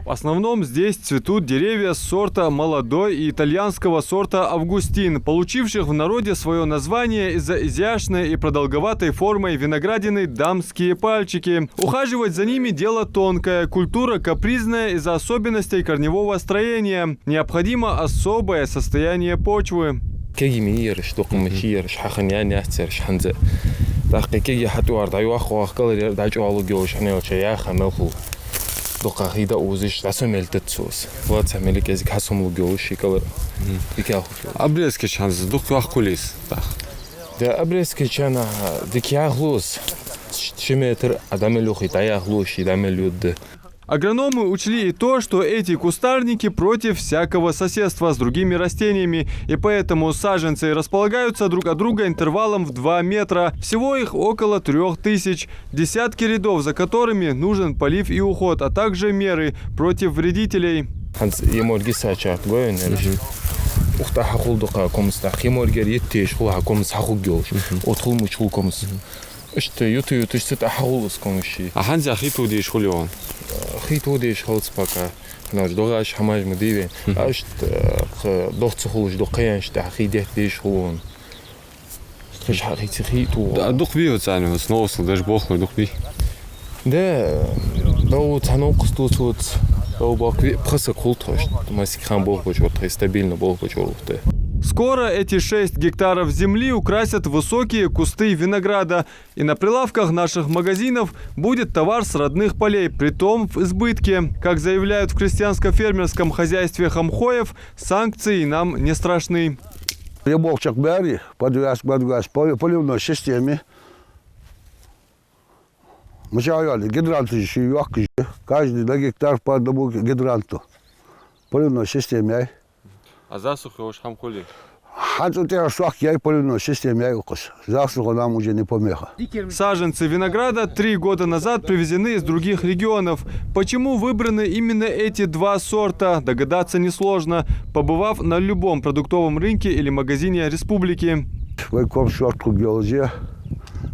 В основном здесь цветут деревья сорта молодой и итальянского сорта Августин, получивших в народе свое название из-за изящной и продолговатой формой виноградины дамские пальчики. Ухаживать за ними дело тонкое, культура капризная из-за особенностей корневого строения. Необходимо особое состояние почвы. Обрезки шанс дух ахкулис. Да обрезки чана дикяглус. Шиметр адамелухи таяглуши дамелюд. Агрономы учли и то, что эти кустарники против всякого соседства с другими растениями, и поэтому саженцы располагаются друг от друга интервалом в 2 метра. Всего их около 3000. Десятки рядов, за которыми нужен полив и уход, а также меры против вредителей. А ханза хиту диш хулион. Хиту диш холц пока. Наш догаш хамаж мдиве. Ашт дохц хулж докаянш тахидет диш хулон. Стриж хахити хиту. Да дух виот зайну снова даже бог дух ви. Да до танокстуцут до бакви пресса култош. Масикхан бог бочот стабильно бог бочорухте. Скоро эти 6 гектаров земли украсят высокие кусты винограда. И на прилавках наших магазинов будет товар с родных полей, притом в избытке. Как заявляют в крестьянско-фермерском хозяйстве Хамхоев, санкции нам не страшны. Риболчак бери, подвяз поливной системе. Мы чаяли, гидранты еще каждый на гектар по одному гидранту. Поливной системе. А засуха уж хамкули. Засуха нам уже не помеха. Саженцы винограда 3 года назад привезены из других регионов. Почему выбраны именно эти 2 сорта, догадаться несложно, побывав на любом продуктовом рынке или магазине республики.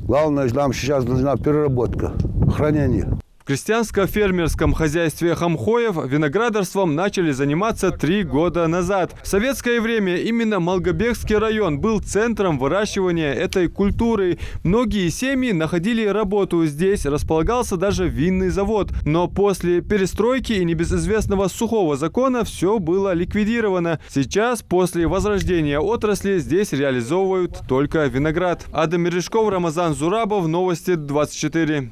Главное, нам сейчас нужна переработка, хранение. В крестьянско-фермерском хозяйстве Хамхоев виноградарством начали заниматься 3 года назад. В советское время именно Малгобекский район был центром выращивания этой культуры. Многие семьи находили работу здесь, располагался даже винный завод. Но после перестройки и небезызвестного сухого закона все было ликвидировано. Сейчас, после возрождения отрасли, здесь реализовывают только виноград. Адам Мережков, Рамазан Зурабов, Новости 24.